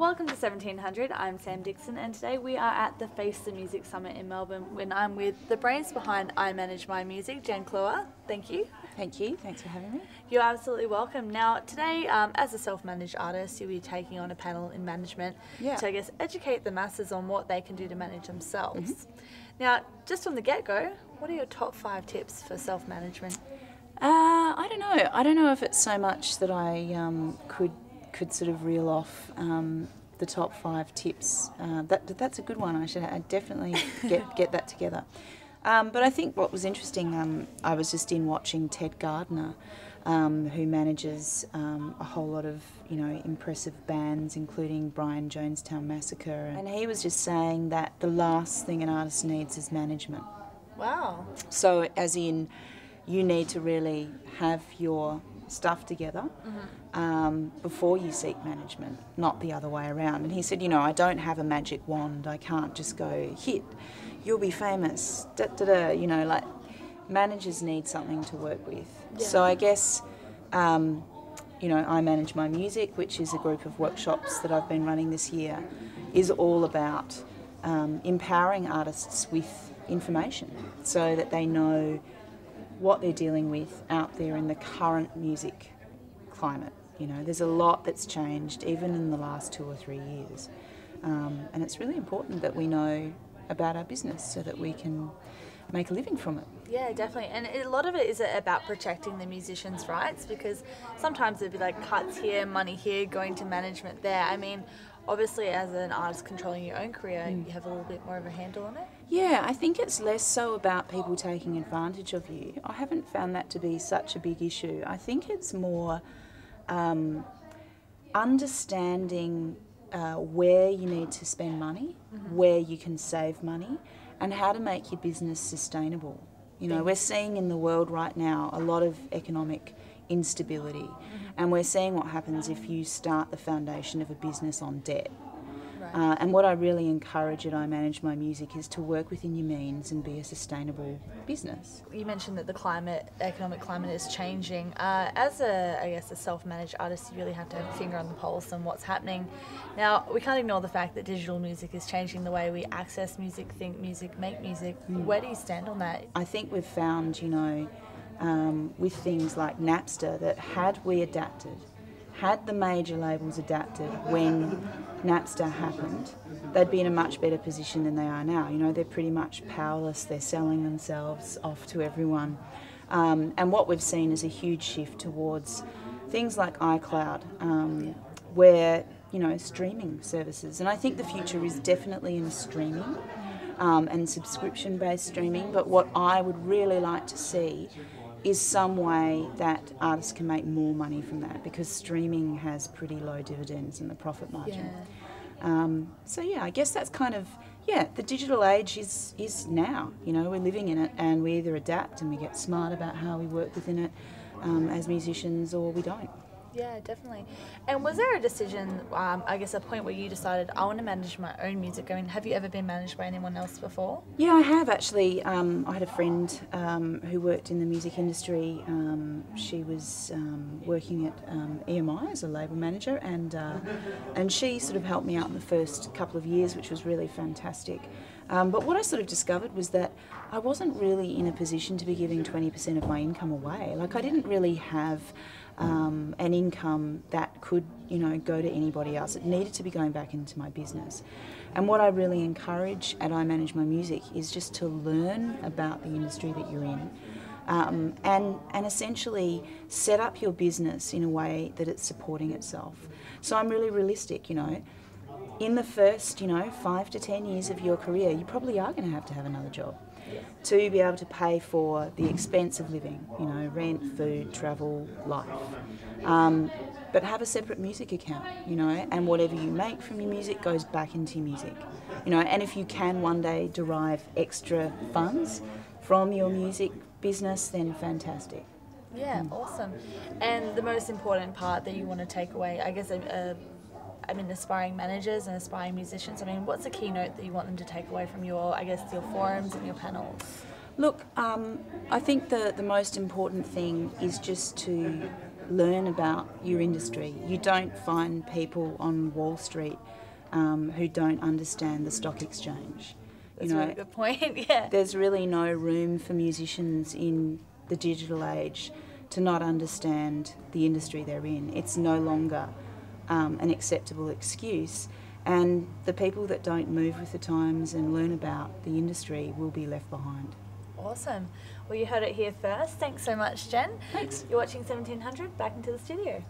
Welcome to 1700. I'm Sam Dickson, and today we are at the Face the Music Summit in Melbourne when I'm with the brains behind I Manage My Music, Jen Cloher. Thank you. Thank you. Thanks for having me. You're absolutely welcome. Now, today, as a self-managed artist, you'll be taking on a panel in management to, I guess, educate the masses on what they can do to manage themselves. Now, just from the get-go, what are your top 5 tips for self-management? I don't know. I don't know if it's so much that I could sort of reel off the top 5 tips. That's a good one. I'd definitely get that together. But I think what was interesting, I was just watching Ted Gardner, who manages a whole lot of impressive bands, including Brian Jonestown Massacre, and he was just saying that the last thing an artist needs is management. Wow. So, as in, you need to really have your stuff together before you seek management, not the other way around. And he said, I don't have a magic wand. I can't just go, hit, you'll be famous, like managers need something to work with. Yeah. So I guess, I Manage My Music, which is a group of workshops that I've been running this year, is all about empowering artists with information so that they know what they're dealing with out there in the current music climate. There's a lot that's changed even in the last 2 or 3 years, and it's really important that we know about our business so that we can make a living from it. Yeah, definitely. And a lot of it is about protecting the musicians' rights, because sometimes there'd be like cuts here, money here, going to management there. I mean, obviously as an artist controlling your own career, you have a little bit more of a handle on it. Yeah, I think it's less so about people taking advantage of you. I haven't found that to be such a big issue. I think it's more understanding where you need to spend money, where you can save money, and how to make your business sustainable. We're seeing in the world right now a lot of economic instability, and we're seeing what happens if you start the foundation of a business on debt. Right. And what I really encourage at I Manage My Music is to work within your means and be a sustainable business. You mentioned that the economic climate is changing. As a self-managed artist, you really have to have a finger on the pulse on what's happening. Now, we can't ignore the fact that digital music is changing the way we access music, think music, make music. Where do you stand on that? I think we've found, with things like Napster, that had we adapted, had the major labels adapted when Napster happened, they'd be in a much better position than they are now. They're pretty much powerless. They're selling themselves off to everyone. And what we've seen is a huge shift towards things like iCloud, where, streaming services. And I think the future is definitely in streaming and subscription-based streaming. But what I would really like to see is some way that artists can make more money from that, because streaming has pretty low dividends in the profit margin. Yeah. I guess that's kind of, the digital age is now. We're living in it, and we either adapt and we get smart about how we work within it as musicians, or we don't. Yeah, definitely. And was there a decision, a point where you decided, I want to manage my own music? I mean, have you ever been managed by anyone else before? Yeah, I have actually. I had a friend who worked in the music industry. She was working at EMI as a label manager, and she sort of helped me out in the first couple of years, which was really fantastic. But what I sort of discovered was that I wasn't really in a position to be giving 20% of my income away. Like, I didn't really have an income that could, go to anybody else. It needed to be going back into my business. And what I really encourage at I Manage My Music is just to learn about the industry that you're in, and essentially set up your business in a way that it's supporting itself. So I'm really realistic, In the first, 5 to 10 years of your career, you probably are going to have another job to be able to pay for the expense of living, rent, food, travel, life. But have a separate music account, and whatever you make from your music goes back into your music. And if you can one day derive extra funds from your music business, then fantastic. Yeah, awesome. And the most important part that you want to take away, aspiring managers and aspiring musicians, what's the keynote that you want them to take away from your forums and your panels? Look, I think the most important thing is just to learn about your industry. You don't find people on Wall Street who don't understand the stock exchange. That's a really good point, yeah. There's really no room for musicians in the digital age to not understand the industry they're in. It's no longer an acceptable excuse, and the people that don't move with the times and learn about the industry will be left behind. Awesome. Well, you heard it here first. Thanks so much, Jen. Thanks. You're watching 1700, back into the studio.